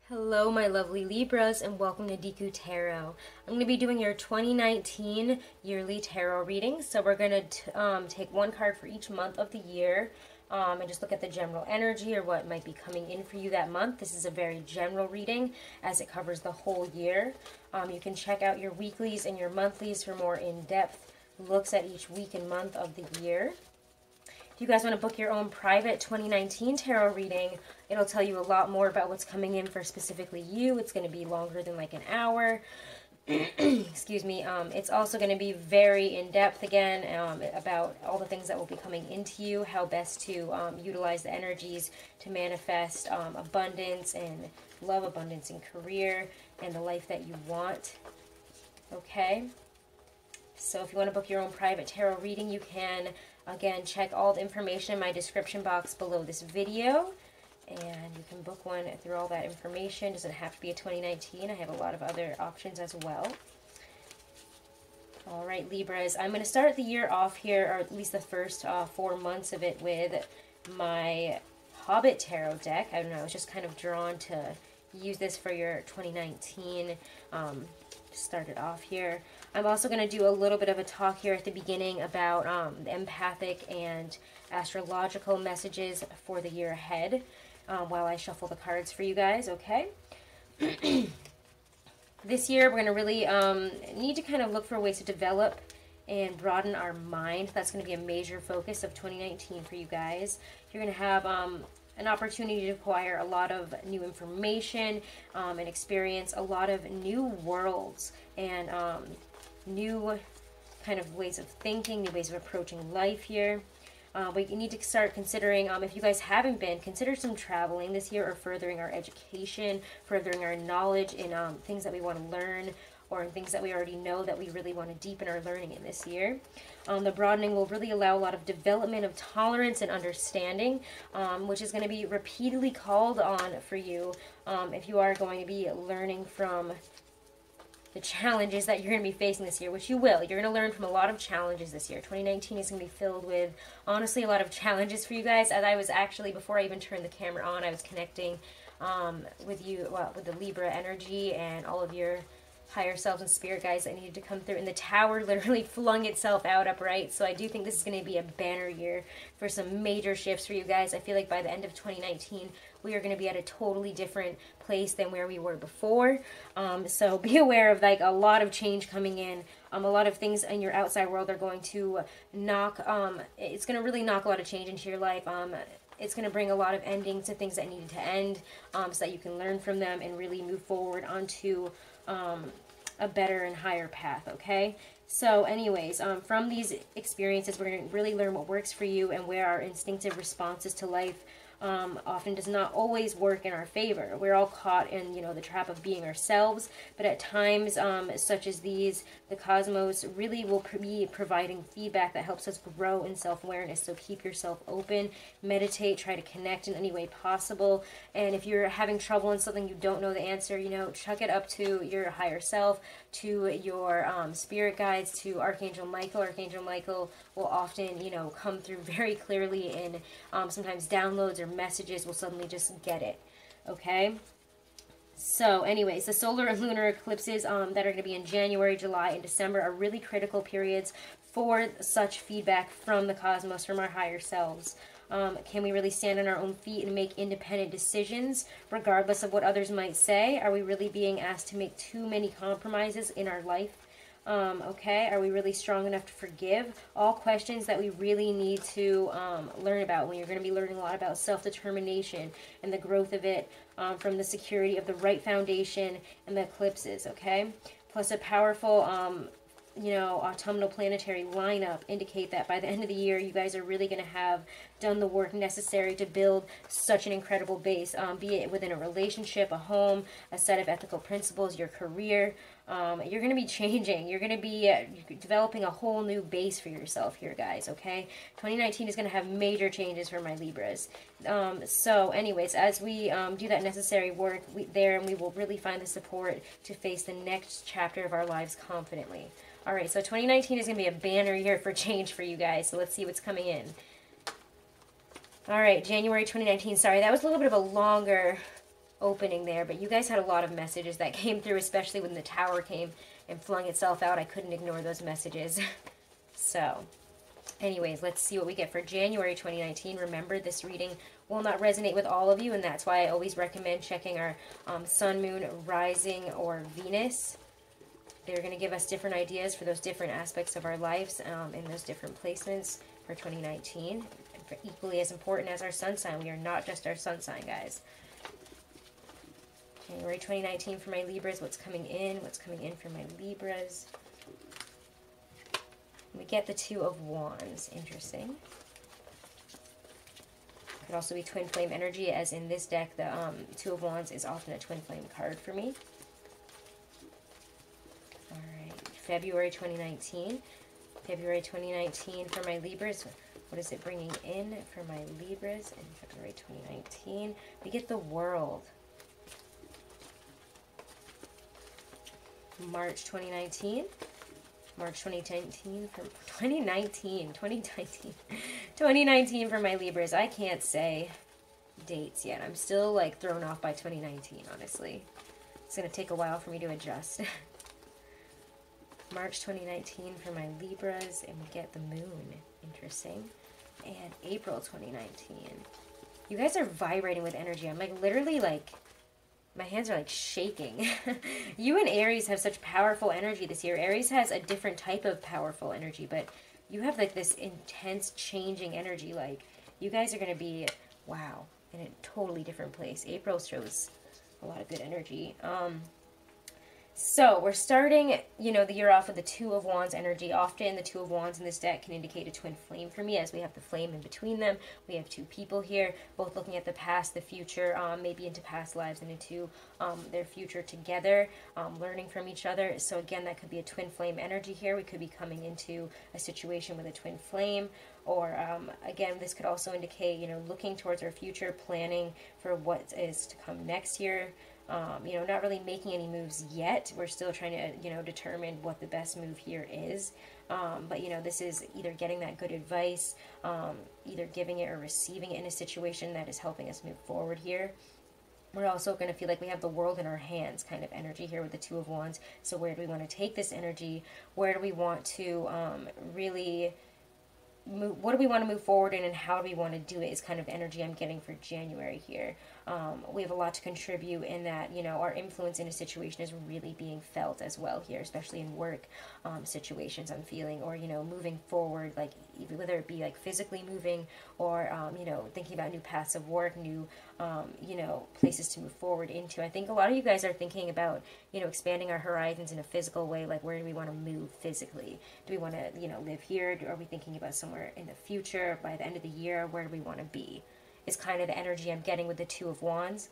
Hello, my lovely Libras, and welcome to Deku Tarot. I'm going to be doing your 2019 yearly tarot reading. So we're going to take one card for each month of the year and just look at the general energy or what might be coming in for you that month. This is a very general reading as it covers the whole year. You can check out your weeklies and your monthlies for more in-depth looks at each week and month of the year. If you guys want to book your own private 2019 tarot reading, it'll tell you a lot more about what's coming in for specifically you. It's going to be longer than like an hour. Excuse me. It's also going to be very in-depth again about all the things that will be coming into you, how best to utilize the energies to manifest abundance and love, abundance in career, and the life that you want. Okay? So if you want to book your own private tarot reading, you can, again, check all the information in my description box below this video. And you can book one through all that information. It doesn't have to be a 2019. I have a lot of other options as well. All right, Libras. I'm going to start the year off here, or at least the first 4 months of it, with my Hobbit Tarot deck. I don't know, I was just kind of drawn to use this for your 2019. Start it off here. I'm also going to do a little bit of a talk here at the beginning about the empathic and astrological messages for the year ahead while I shuffle the cards for you guys, okay? This year we're going to really need to kind of look for ways to develop and broaden our mind. That's going to be a major focus of 2019 for you guys. You're going to have an opportunity to acquire a lot of new information and experience a lot of new worlds and new kind of ways of thinking, new ways of approaching life here. But you need to start considering, if you guys haven't been, consider some traveling this year or furthering our education, furthering our knowledge in things that we want to learn or in things that we already know that we really want to deepen our learning in this year. The broadening will really allow a lot of development of tolerance and understanding, which is going to be repeatedly called on for you if you are going to be learning from the challenges that you're going to be facing this year, which you will. You're going to learn from a lot of challenges this year. 2019 is going to be filled with, honestly, a lot of challenges for you guys. As I was actually, before I even turned the camera on, I was connecting with you, well, with the Libra energy and all of your higher selves and spirit guides that needed to come through, and the tower literally flung itself out upright. So I do think this is going to be a banner year for some major shifts for you guys. I feel like by the end of 2019 we are going to be at a totally different place than where we were before. So be aware of like a lot of change coming in. A lot of things in your outside world are going to knock, it's going to really knock a lot of change into your life. It's going to bring a lot of endings to things that needed to end, so that you can learn from them and really move forward onto a better and higher path, okay? So anyways, from these experiences, we're going to really learn what works for you and where our instinctive responses to life often does not always work in our favor. We're all caught in, the trap of being ourselves, but at times such as these, the cosmos really will be providing feedback that helps us grow in self-awareness. So keep yourself open, meditate, try to connect in any way possible, and if you're having trouble in something you don't know the answer, chuck it up to your higher self, to your spirit guides, to Archangel Michael. Archangel Michael will often, come through very clearly in sometimes downloads or messages will suddenly just get it, okay? So anyways, the solar and lunar eclipses that are going to be in January, July, and December are really critical periods for such feedback from the cosmos, from our higher selves. Can we really stand on our own feet and make independent decisions regardless of what others might say? Are we really being asked to make too many compromises in our life? Okay, are we really strong enough to forgive? All questions that we really need to learn about when you're going to be learning a lot about self-determination and the growth of it from the security of the right foundation and the eclipses, okay? Plus a powerful autumnal planetary lineup indicate that by the end of the year, you guys are really going to have done the work necessary to build such an incredible base, be it within a relationship, a home, a set of ethical principles, your career. You're going to be changing. You're going to be developing a whole new base for yourself here, guys, okay? 2019 is going to have major changes for my Libras. So anyways, as we do that necessary work and we will really find the support to face the next chapter of our lives confidently. All right, so 2019 is going to be a banner year for change for you guys, so let's see what's coming in. All right, January 2019. Sorry, that was a little bit of a longer opening there, but you guys had a lot of messages that came through, especially when the Tower came and flung itself out. I couldn't ignore those messages. So, anyways, let's see what we get for January 2019. Remember, this reading will not resonate with all of you, and that's why I always recommend checking our Sun, Moon, Rising, or Venus. They're going to give us different ideas for those different aspects of our lives in those different placements for 2019. Equally as important as our sun sign. We are not just our sun sign, guys. January 2019 for my Libras. What's coming in? What's coming in for my Libras? We get the Two of Wands. Interesting. Could also be twin flame energy, as in this deck, the Two of Wands is often a twin flame card for me. Alright, February 2019. February 2019 for my Libras. What is it bringing in for my Libras in February 2019? We get the World. March 2019. March 2019 for 2019 for my Libras. I can't say dates yet. I'm still like thrown off by 2019, honestly. It's going to take a while for me to adjust. March 2019 for my Libras, and we get the Moon. Interesting. And April 2019. You guys are vibrating with energy. I'm like literally like, my hands are like shaking. You and Aries have such powerful energy this year. Aries has a different type of powerful energy, but you have like this intense changing energy. Like, you guys are going to be, wow, in a totally different place. April shows a lot of good energy. So we're starting, you know, the year off with the Two of Wands energy. Often the Two of Wands in this deck can indicate a twin flame for me, as we have the flame in between them. We have two people here, both looking at the past, the future, maybe into past lives and into their future together, learning from each other. So again, that could be a twin flame energy here. We could be coming into a situation with a twin flame. Or, again, this could also indicate, you know, looking towards our future, planning for what is to come next year. You know, not really making any moves yet. We're still trying to, you know, determine what the best move here is. But, you know, this is either getting that good advice, either giving it or receiving it in a situation that is helping us move forward here. We're also going to feel like we have the world in our hands kind of energy here with the Two of Wands. So where do we want to take this energy? Where do we want to really move, what do we want to move forward in, and how do we want to do it is kind of energy I'm getting for January here. We have a lot to contribute in that, you know, our influence in a situation is really being felt as well here, especially in work situations I'm feeling, or, you know, moving forward, like whether it be like physically moving or, you know, thinking about new paths of work, new, you know, places to move forward into. I think a lot of you guys are thinking about, you know, expanding our horizons in a physical way, like where do we want to move physically? Do we want to, you know, live here? Are we thinking about somewhere in the future, by the end of the year? Where do we want to be? Is kind of the energy I'm getting with the Two of Wands.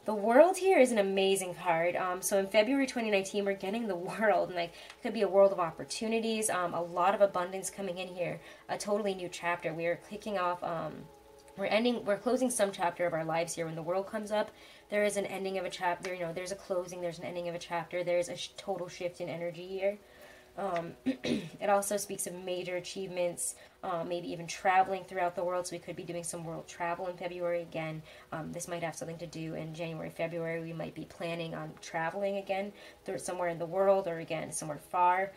The World here is an amazing card. So in February 2019, we're getting the World, and like it could be a world of opportunities, a lot of abundance coming in here, a totally new chapter. We are kicking off, we're closing some chapter of our lives here. When the World comes up, there is an ending of a chapter, you know, there's a closing, there's an ending of a chapter, there's a total shift in energy here. It also speaks of major achievements, maybe even traveling throughout the world. So we could be doing some world travel in February again. This might have something to do in January, February. We might be planning on traveling again somewhere in the world, or again somewhere far.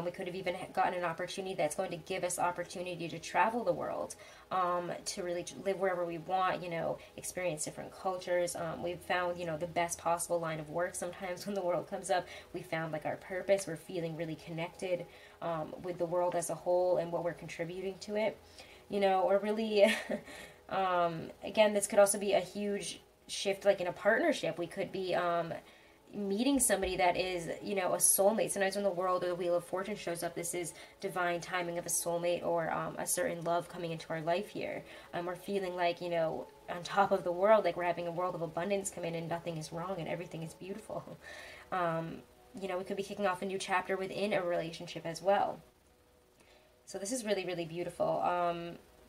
We could have even gotten an opportunity that's going to give us opportunity to travel the world, to really live wherever we want, you know, experience different cultures. We've found, you know, the best possible line of work. Sometimes when the World comes up, we found like our purpose. We're feeling really connected with the world as a whole and what we're contributing to it, you know, or really, again, this could also be a huge shift, like in a partnership. We could be, meeting somebody that is, you know, a soulmate. Sometimes when the World or the Wheel of Fortune shows up, this is divine timing of a soulmate, or a certain love coming into our life here. We're feeling like, you know, on top of the world, like we're having a world of abundance come in and nothing is wrong and everything is beautiful. You know, we could be kicking off a new chapter within a relationship as well. So this is really, really beautiful.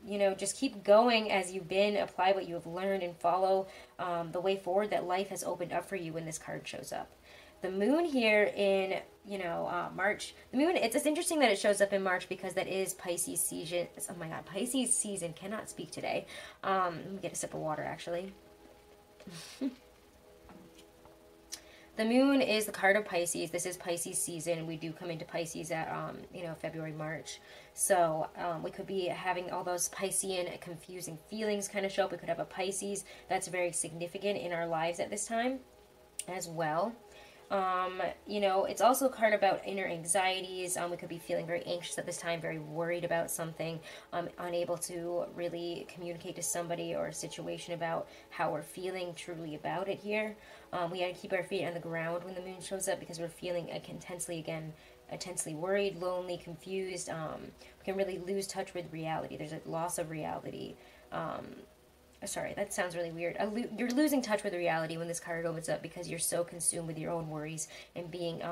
You know, just keep going as you've been, apply what you have learned, and follow the way forward that life has opened up for you when this card shows up. The Moon here in, you know, March. The Moon, it's interesting that it shows up in March because that is Pisces season. Oh my God, Pisces season. Cannot speak today. Let me get a sip of water, actually. The moon is the card of Pisces. This is Pisces season. We do come into Pisces at, you know, February, March. So we could be having all those Piscean confusing feelings kind of show up. We could have a Pisces that's very significant in our lives at this time as well. You know, it's also a card about inner anxieties. We could be feeling very anxious at this time, very worried about something, unable to really communicate to somebody or a situation about how we're feeling truly about it here. We got to keep our feet on the ground when the moon shows up because we're feeling intensely worried, lonely, confused. We can really lose touch with reality. There's a loss of reality. Sorry, that sounds really weird. You're losing touch with reality when this card opens up because you're so consumed with your own worries and being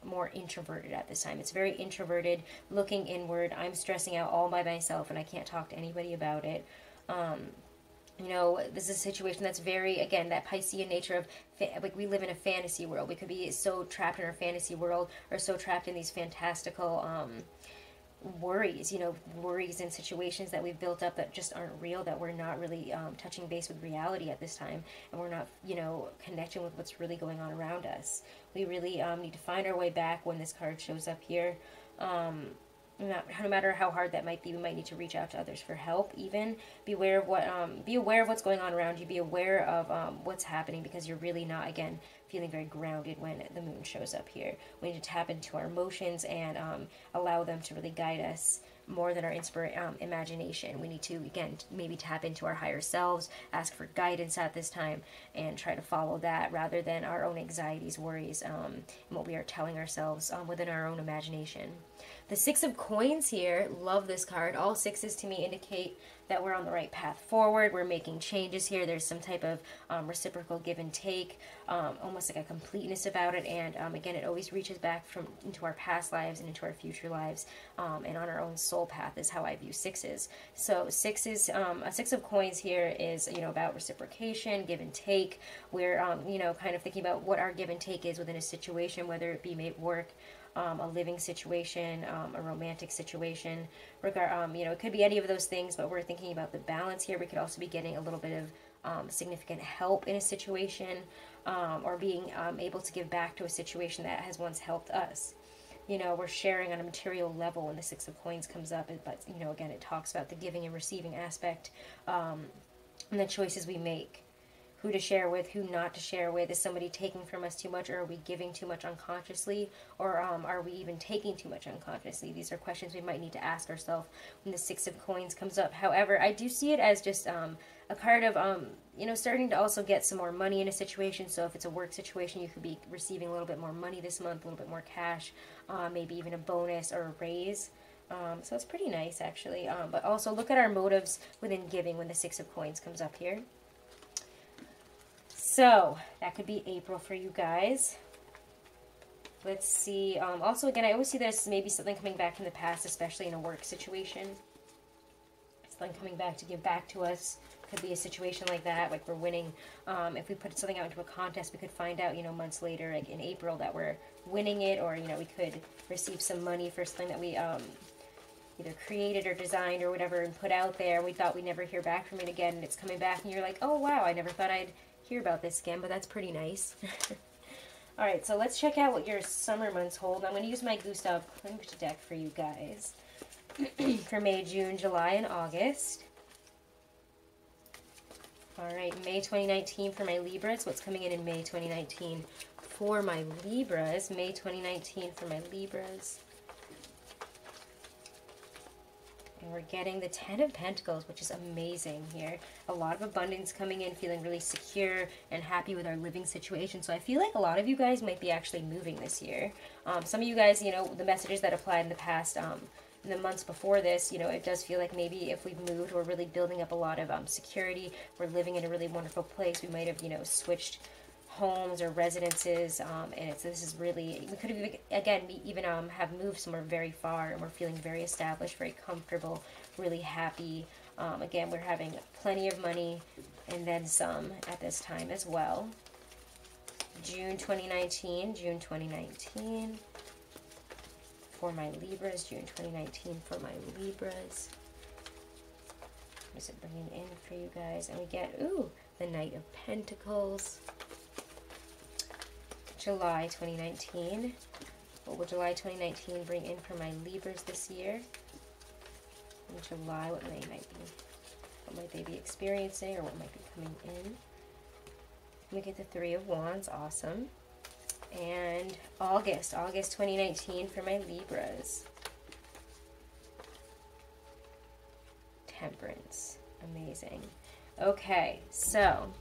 more introverted at this time. It's very introverted, looking inward. I'm stressing out all by myself and I can't talk to anybody about it. You know, this is a situation that's very, again, that Piscean nature of, like, we live in a fantasy world. We could be so trapped in our fantasy world or so trapped in these fantastical worries, you know, worries and situations that we've built up that just aren't real, that we're not really touching base with reality at this time, and we're not, you know, connecting with what's really going on around us. We really need to find our way back when this card shows up here. No matter how hard that might be, we might need to reach out to others for help. Even be aware of what's going on around you. Be aware of what's happening, because you're really not, again, feeling very grounded when the moon shows up here. We need to tap into our emotions and allow them to really guide us more than our imagination. We need to, again, maybe tap into our higher selves, ask for guidance at this time, and try to follow that rather than our own anxieties, worries, and what we are telling ourselves within our own imagination. The Six of Coins here, love this card. All sixes to me indicate that we're on the right path forward. We're making changes here. There's some type of reciprocal give and take, almost like a completeness about it. And again, it always reaches back into our past lives and into our future lives, and on our own soul path is how I view sixes. So sixes, a Six of Coins here is, you know, about reciprocation, give and take. We're, you know, kind of thinking about what our give and take is within a situation, whether it be made work, a living situation, a romantic situation, you know, it could be any of those things, but we're thinking about the balance here. We could also be getting a little bit of significant help in a situation, or being able to give back to a situation that has once helped us. You know, we're sharing on a material level when the Six of Coins comes up, but, you know, again, it talks about the giving and receiving aspect, and the choices we make. Who to share with, who not to share with. Is somebody taking from us too much, or are we giving too much unconsciously, or are we even taking too much unconsciously? These are questions we might need to ask ourselves when the Six of Coins comes up. However, I do see it as just a card of, you know, starting to also get some more money in a situation. So if it's a work situation, you could be receiving a little bit more money this month, a little bit more cash, maybe even a bonus or a raise. So it's pretty nice, actually. But also look at our motives within giving when the Six of Coins comes up here. So that could be April for you guys. Let's see. Also, again, I always see there's maybe something coming back from the past, especially in a work situation. Something coming back to give back to us. Could be a situation like that, like we're winning. If we put something out into a contest, we could find out, you know, months later, like in April, that we're winning it, or, you know, we could receive some money for something that we either created or designed or whatever and put out there. We thought we'd never hear back from it again, and it's coming back, and you're like, oh wow, I never thought I'd hear about this again, but that's pretty nice. Alright, so let's check out what your summer months hold. I'm going to use my Gustav Klimt deck for you guys for May, June, July, and August. Alright, May 2019 for my Libras. What's coming in May 2019 for my Libras? May 2019 for my Libras. And we're getting the Ten of Pentacles, which is amazing here. A lot of abundance coming in, feeling really secure and happy with our living situation. So I feel like a lot of you guys might be actually moving this year. Some of you guys, you know, the messages that applied in the past, in the months before this, you know, it does feel like maybe if we've moved, we're really building up a lot of security. We're living in a really wonderful place. We might have, you know, switched homes or residences, and this is really, we could have again even have moved somewhere very far, and we're feeling very established, very comfortable, really happy. Again, we're having plenty of money and then some at this time as well. June 2019 for my Libras. June 2019 for my Libras. What is it bringing in for you guys? And we get, ooh, the Knight of Pentacles. July 2019. What will July 2019 bring in for my Libras this year? In July, what might they be experiencing, or what might be coming in? We get the Three of Wands, awesome. And August 2019 for my Libras. Temperance, amazing. Okay, so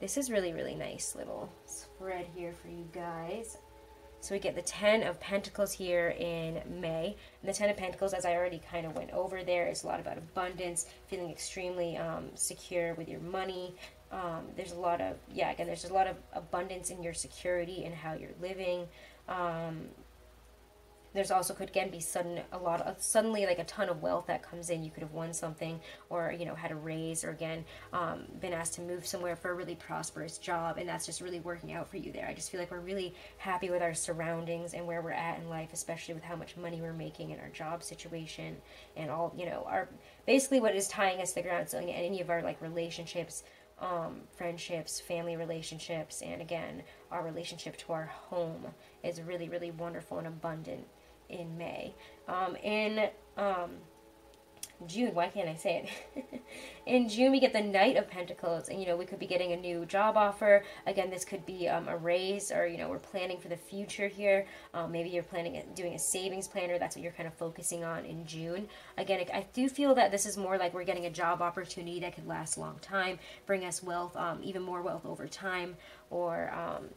this is really, really nice little spread here for you guys. So we get the Ten of Pentacles here in May. And the Ten of Pentacles, as I already kind of went over there, is a lot about abundance, feeling extremely secure with your money. There's a lot of, there's a lot of abundance in your security and how you're living. There's also could again be suddenly like a ton of wealth that comes in. You could have won something, or you know, had a raise, or again been asked to move somewhere for a really prosperous job, and that's just really working out for you there. I just feel like we're really happy with our surroundings and where we're at in life, especially with how much money we're making in our job situation and all, you know, our basically what is tying us to the ground. So any of our like relationships, friendships, family relationships, and again our relationship to our home is really, really wonderful and abundant in May. In June, why can't I say it? In June, we get the Knight of Pentacles, and you know, we could be getting a new job offer. Again, this could be a raise, or you know, we're planning for the future here. Maybe you're planning doing a savings plan, or that's what you're kind of focusing on in June. Again, I do feel that this is more like we're getting a job opportunity that could last a long time, bring us wealth, even more wealth over time, or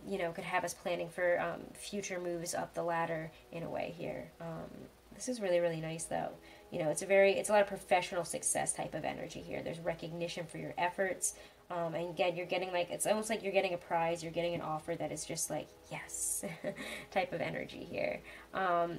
you know, could have us planning for future moves up the ladder in a way here. This is really, really nice though. You know, it's a lot of professional success type of energy here. There's recognition for your efforts. And again, you're getting like, it's almost like you're getting a prize, you're getting an offer that is just like, yes, type of energy here.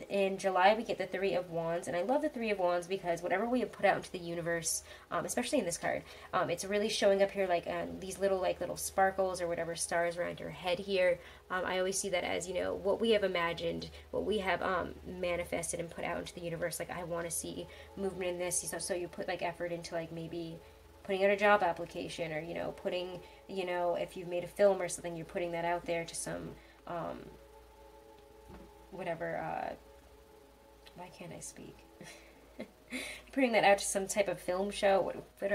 In July, we get the Three of Wands, and I love the Three of Wands because whatever we have put out into the universe, especially in this card, it's really showing up here like these little sparkles or whatever stars around your head here. I always see that as, you know, what we have imagined, what we have manifested and put out into the universe. Like, I want to see movement in this, so you put like effort into like maybe putting out a job application, or, you know, putting, you know, if you've made a film or something, you're putting that out there to some, whatever, why can't I speak? Putting that out to some type of film show,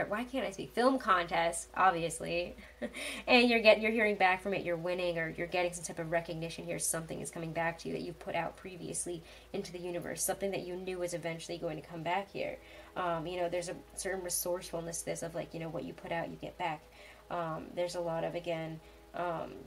why can't I speak? Film contest, obviously. And you're hearing back from it, you're winning, or you're getting some type of recognition here. Something is coming back to you that you've put out previously into the universe, something that you knew was eventually going to come back here. You know, there's a certain resourcefulness this of like, you know, what you put out, you get back. There's a lot of, again,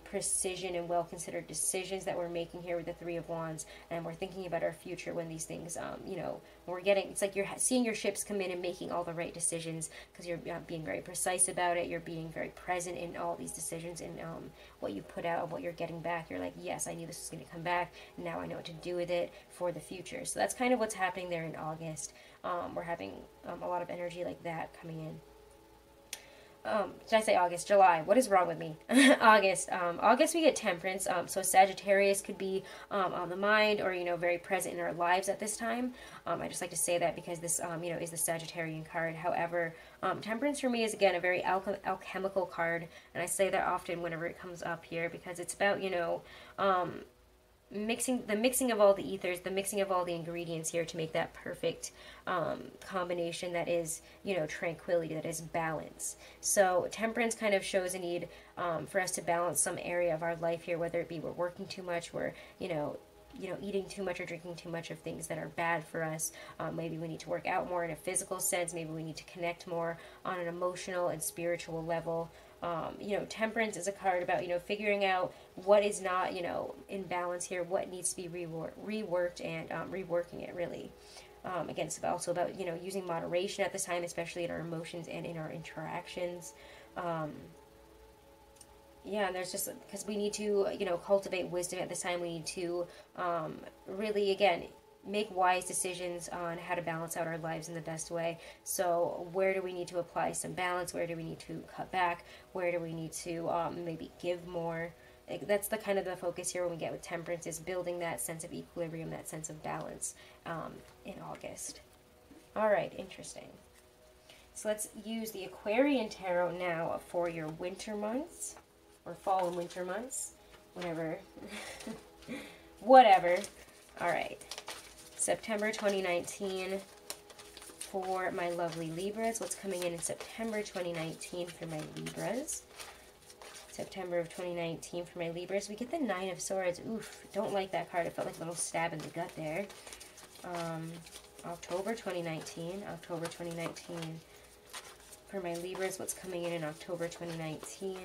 precision and well-considered decisions that we're making here with the Three of Wands, and we're thinking about our future when these things, you know, it's like you're seeing your ships come in and making all the right decisions, because you're being very precise about it, you're being very present in all these decisions, and what you put out and what you're getting back. You're like, yes, I knew this was going to come back, and now I know what to do with it for the future. So that's kind of what's happening there in August. We're having a lot of energy like that coming in. Did I say August? July. What is wrong with me? August. August we get Temperance. So Sagittarius could be on the mind, or, you know, very present in our lives at this time. I just like to say that because this, you know, is the Sagittarian card. However, Temperance for me is, again, a very alchemical card. And I say that often whenever it comes up here, because it's about, you know, mixing of all the ethers, the mixing of all the ingredients here to make that perfect combination that is, you know, tranquility, that is balance. So Temperance kind of shows a need for us to balance some area of our life here, whether it be we're working too much, we're, you know, eating too much or drinking too much of things that are bad for us. Maybe we need to work out more in a physical sense. Maybe we need to connect more on an emotional and spiritual level. You know, Temperance is a card about, you know, figuring out what is not, you know, in balance here, what needs to be reworked, and reworking it, really. Again, it's also about, you know, using moderation at this time, especially in our emotions and in our interactions. Yeah, and there's just, because we need to, you know, cultivate wisdom at this time. We need to really, again, make wise decisions on how to balance out our lives in the best way. So where do we need to apply some balance? Where do we need to cut back? Where do we need to maybe give more? That's the kind of the focus here when we get with Temperance, is building that sense of equilibrium, that sense of balance in August. All right, interesting. So let's use the Aquarian Tarot now for your winter months, or fall and winter months. whatever. Whatever. All right. September 2019 for my lovely Libras. What's coming in September 2019 for my Libras? September of 2019 for my Libras. We get the Nine of Swords. Oof, don't like that card. It felt like a little stab in the gut there. October 2019. October 2019 for my Libras. What's coming in October 2019?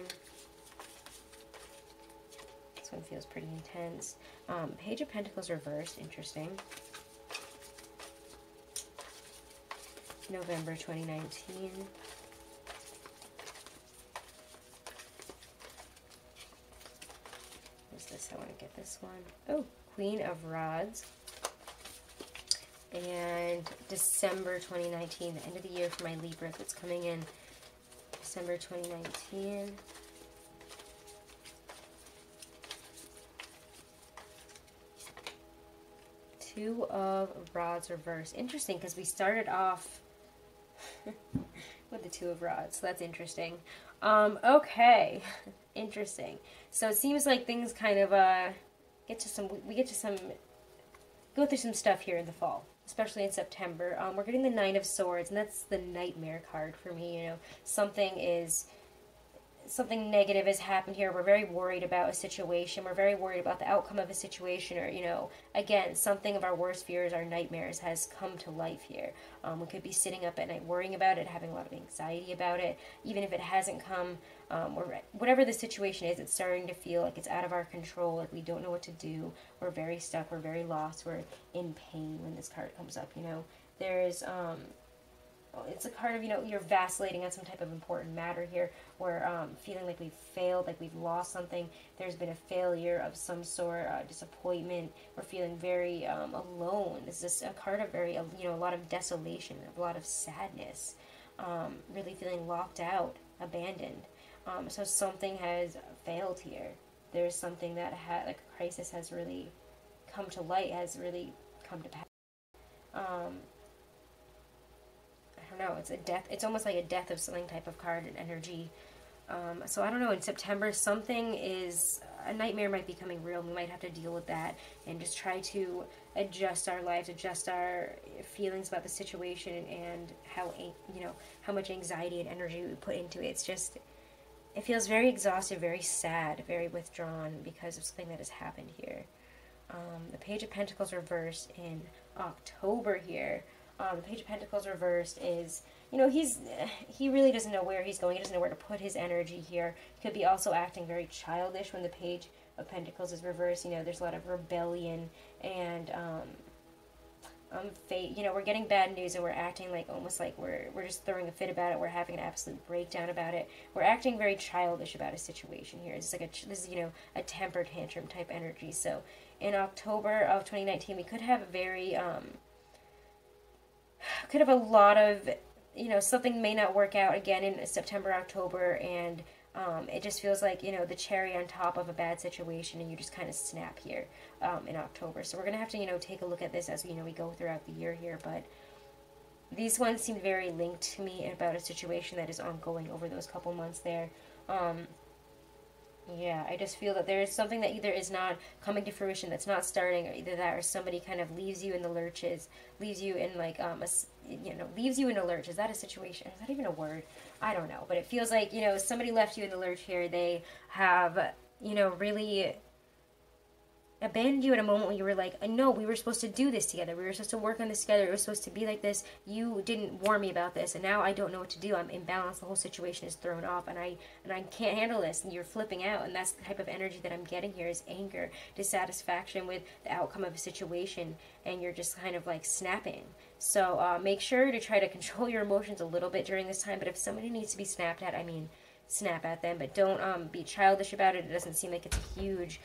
This one feels pretty intense. Page of Pentacles reversed. Interesting. November 2019. What's this? I want to get this one. Oh, Queen of Rods. And December 2019, the end of the year for my Libra. What's coming in December 2019? Two of Rods reversed. Interesting, because we started off with the Two of Rods. So that's interesting. Okay. Interesting. So it seems like things kind of go through some stuff here in the fall, especially in September. We're getting the Nine of Swords, and that's the Nightmare card for me. You know, something negative has happened here. We're very worried about a situation. We're very worried about the outcome of a situation, or, you know, again, something of our worst fears, our nightmares, has come to life here. We could be sitting up at night worrying about it, having a lot of anxiety about it. Even if it hasn't come, whatever the situation is, it's starting to feel like it's out of our control, like we don't know what to do. We're very stuck. We're very lost. We're in pain when this card comes up, you know. There's, it's a card of, you know, you're vacillating on some type of important matter here. We're feeling like we've failed, like we've lost something. There's been a failure of some sort, disappointment. We're feeling very alone. This is a card of very, you know, a lot of desolation, a lot of sadness. Really feeling locked out, abandoned. So something has failed here. There's something that like a crisis has really come to light, has really come to pass. I don't know, it's a death. It's almost like a death of something type of card and energy. So I don't know, in September, a nightmare might be coming real. We might have to deal with that and just try to adjust our lives, adjust our feelings about the situation, and how much anxiety and energy we put into it. It's just, it feels very exhausted, very sad, very withdrawn because of something that has happened here. The Page of Pentacles reversed in October here. The Page of Pentacles reversed is, you know, he really doesn't know where he's going. He doesn't know where to put his energy here. He could be also acting very childish when the Page of Pentacles is reversed. You know, there's a lot of rebellion and fate. You know, we're getting bad news and we're acting like almost like we're just throwing a fit about it. We're having an absolute breakdown about it. We're acting very childish about a situation here. It's like this is, you know, a temper tantrum type energy. So in October of 2019, we could have a very could have a lot of, you know, something may not work out again in September, October, and it just feels like, you know, the cherry on top of a bad situation, and you just kind of snap here in October. So we're going to have to, you know, take a look at this as, you know, we go throughout the year here, but these ones seem very linked to me about a situation that is ongoing over those couple months there. Yeah, I just feel that there's something that either is not coming to fruition, that's not starting, or either that or somebody kind of leaves you in the lurches, leaves you in like, leaves you in a lurch. Is that a situation? Is that even a word? I don't know. But it feels like, you know, somebody left you in the lurch here. They have, you know, really abandoned you at a moment when you were like, no, we were supposed to do this together. We were supposed to work on this together. It was supposed to be like this. You didn't warn me about this, and now I don't know what to do. I'm imbalanced. The whole situation is thrown off, and I can't handle this, and you're flipping out, and that's the type of energy that I'm getting here is anger, dissatisfaction with the outcome of a situation, and you're just kind of like snapping. So make sure to try to control your emotions a little bit during this time, but if somebody needs to be snapped at, I mean, snap at them, but don't be childish about it. It doesn't seem like it's a huge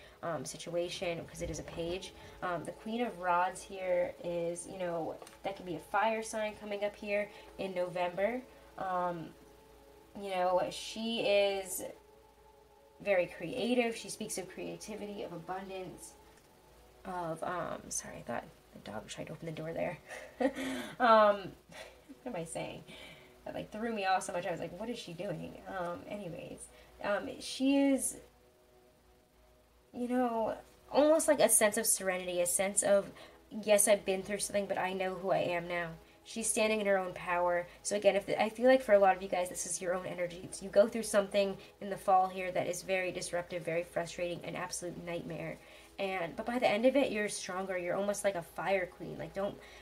situation because it is a page. The Queen of Rods here is, you know, that could be a fire sign coming up here in November. You know, she is very creative. She speaks of creativity, of abundance, of, sorry, I thought the dog tried to open the door there. What am I saying? That like threw me off so much. I was like, what is she doing? Anyways, she is you know, almost like a sense of serenity, a sense of, yes, I've been through something, but I know who I am now. She's standing in her own power. So again, I feel like for a lot of you guys, this is your own energy. So you go through something in the fall here that is very disruptive, very frustrating, an absolute nightmare. But by the end of it, you're stronger. You're almost like a fire queen. Like,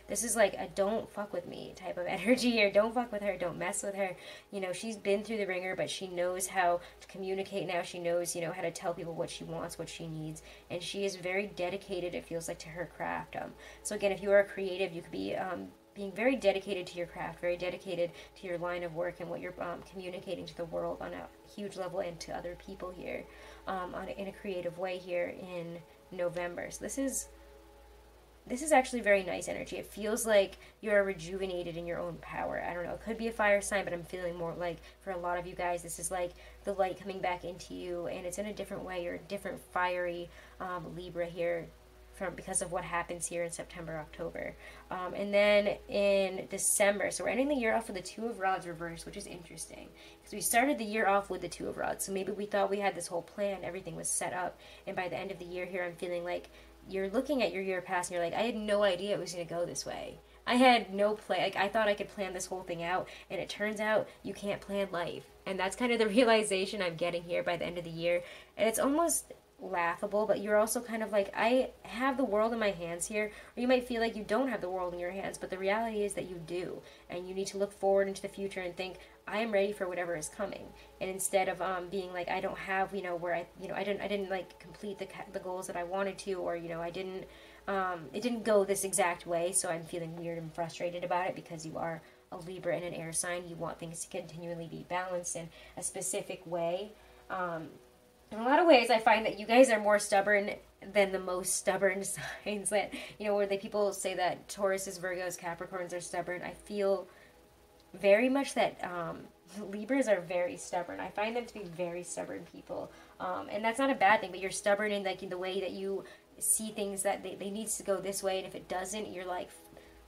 this is like a don't fuck with me type of energy, or don't fuck with her, don't mess with her. You know, she's been through the ringer, but she knows how to communicate now. She knows, you know, how to tell people what she wants, what she needs. And she is very dedicated, it feels like, to her craft. So again, if you are a creative, you could be being very dedicated to your craft, very dedicated to your line of work and what you're communicating to the world on a huge level and to other people here in a creative way here in November. So this is actually very nice energy. It feels like you're rejuvenated in your own power. I don't know, it could be a fire sign, but I'm feeling more like for a lot of you guys, this is like the light coming back into you, and it's in a different way. You're a different fiery Libra here because of what happens here in September, October. And then in December, so we're ending the year off with the Two of Rods reversed, which is interesting. Because we started the year off with the Two of Rods. So maybe we thought we had this whole plan, everything was set up. And by the end of the year here, I'm feeling like you're looking at your year past and you're like, I had no idea it was going to go this way. I had no plan. Like, I thought I could plan this whole thing out, and it turns out you can't plan life. And that's kind of the realization I'm getting here by the end of the year. And it's almost laughable, but you're also kind of like, I have the world in my hands here. Or you might feel like you don't have the world in your hands, but the reality is that you do, and you need to look forward into the future and think, I am ready for whatever is coming. And instead of being like, I don't have, you know, where I didn't like complete the goals that I wanted to, or, you know, I didn't it didn't go this exact way, so I'm feeling weird and frustrated about it. Because you are a Libra and an air sign, you want things to continually be balanced in a specific way. In a lot of ways, I find that you guys are more stubborn than the most stubborn signs that, you know, where people say that Tauruses, Virgos, Capricorns are stubborn. I feel very much that Libras are very stubborn. I find them to be very stubborn people. And that's not a bad thing, but you're stubborn in, like, in the way that you see things, that they need to go this way, and if it doesn't, you're like,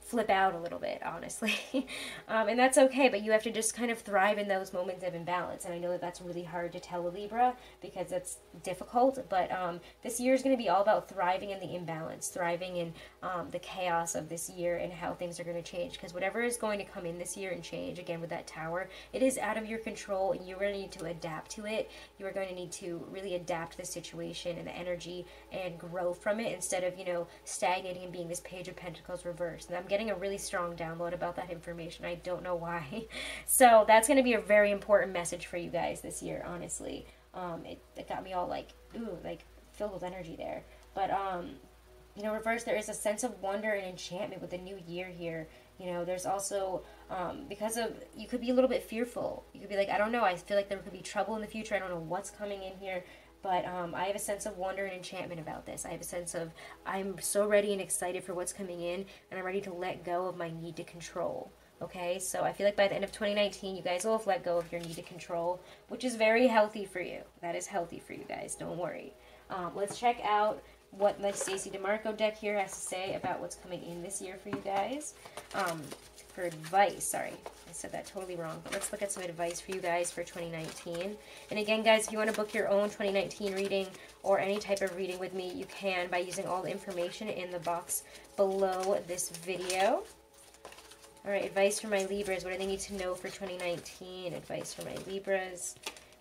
flip out a little bit, honestly. And that's okay, but you have to just kind of thrive in those moments of imbalance. And I know that that's really hard to tell a Libra because it's difficult, but this year is going to be all about thriving in the imbalance, thriving in the chaos of this year and how things are going to change. Because whatever is going to come in this year and change, again with that Tower, it is out of your control, and you're going to need to adapt to it. You are going to need to really adapt to the situation and the energy and grow from it, instead of, you know, stagnating and being this Page of Pentacles reversed. And I'm getting a really strong download about that information. I don't know why. So that's going to be a very important message for you guys this year, honestly. It got me all like, ooh, like filled with energy there. But, you know, reverse, there is a sense of wonder and enchantment with the new year here. You know, there's also, because of, you could be a little bit fearful. You could be like, I don't know, I feel like there could be trouble in the future. I don't know what's coming in here. But I have a sense of wonder and enchantment about this. I have a sense of, I'm so ready and excited for what's coming in, and I'm ready to let go of my need to control. Okay, so I feel like by the end of 2019, you guys will have let go of your need to control, which is very healthy for you. That is healthy for you guys, don't worry. Let's check out what my Stacey DeMarco deck here has to say about what's coming in this year for you guys. For advice, sorry, I said that totally wrong, but let's look at some advice for you guys for 2019. And again, guys, if you want to book your own 2019 reading or any type of reading with me, you can by using all the information in the box below this video. All right, advice for my Libras. What do they need to know for 2019? Advice for my Libras.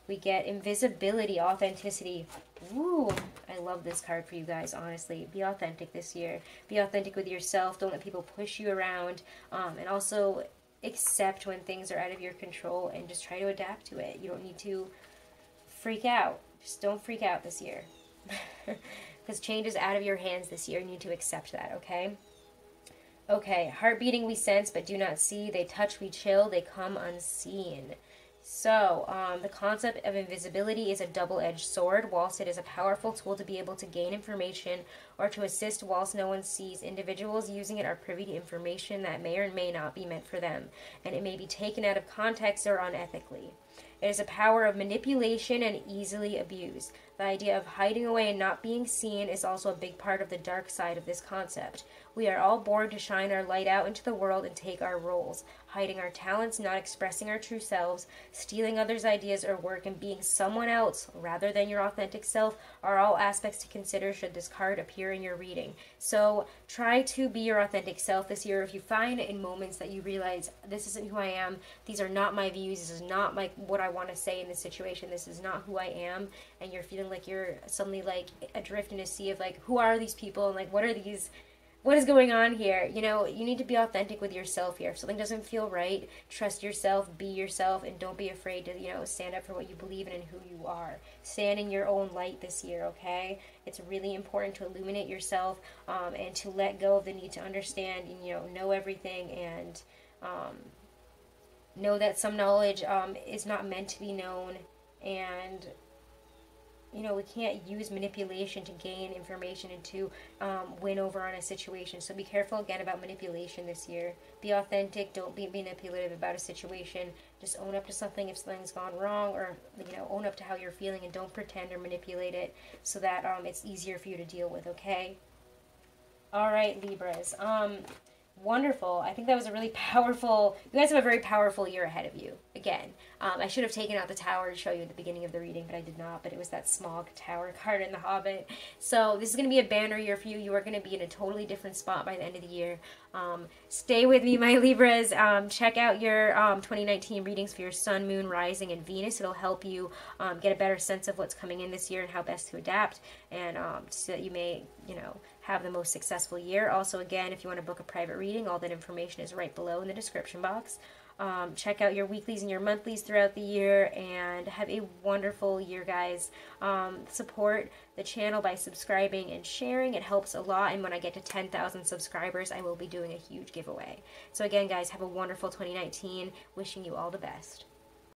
We get invisibility, authenticity. Ooh, I love this card for you guys, honestly. Be authentic this year. Be authentic with yourself. Don't let people push you around. And also accept when things are out of your control and just try to adapt to it. You don't need to freak out. Just don't freak out this year. Because change is out of your hands this year. You need to accept that, okay? Okay, heart beating we sense but do not see. They touch, we chill. They come unseen. So, the concept of invisibility is a double-edged sword. Whilst it is a powerful tool to be able to gain information or to assist whilst no one sees, individuals using it are privy to information that may or may not be meant for them, and it may be taken out of context or unethically. It is a power of manipulation and easily abused. The idea of hiding away and not being seen is also a big part of the dark side of this concept. We are all born to shine our light out into the world and take our roles. Hiding our talents, not expressing our true selves, stealing others' ideas or work, and being someone else rather than your authentic self are all aspects to consider should this card appear in your reading. So try to be your authentic self this year. If you find in moments that you realize, this isn't who I am, these are not my views, this is not like what I want to say in this situation, this is not who I am, and you're feeling like you're suddenly like adrift in a sea of like, who are these people, and like, what is going on here? You know, you need to be authentic with yourself here. If something doesn't feel right, trust yourself, be yourself, and don't be afraid to, you know, stand up for what you believe in and who you are. Stand in your own light this year, okay? It's really important to illuminate yourself and to let go of the need to understand and, you know everything, and know that some knowledge is not meant to be known, and you know, we can't use manipulation to gain information and to win over on a situation. So be careful again about manipulation this year. Be authentic. Don't be manipulative about a situation. Just own up to something if something's gone wrong, or, you know, own up to how you're feeling, and don't pretend or manipulate it so that it's easier for you to deal with, okay? All right, Libras. Wonderful. I think that was a really powerful, you guys have a very powerful year ahead of you. Again, I should have taken out the tower to show you at the beginning of the reading, but I did not. But it was that small tower card in The Hobbit. So this is going to be a banner year for you. You are going to be in a totally different spot by the end of the year. Stay with me, my Libras. Check out your 2019 readings for your Sun, Moon, Rising, and Venus. It'll help you get a better sense of what's coming in this year and how best to adapt, and so that you may, you know, have the most successful year. Also, again, if you want to book a private reading, all that information is right below in the description box. Check out your weeklies and your monthlies throughout the year, and have a wonderful year, guys. Support the channel by subscribing and sharing. It helps a lot, and when I get to 10,000 subscribers, I will be doing a huge giveaway. So again, guys, have a wonderful 2019. Wishing you all the best.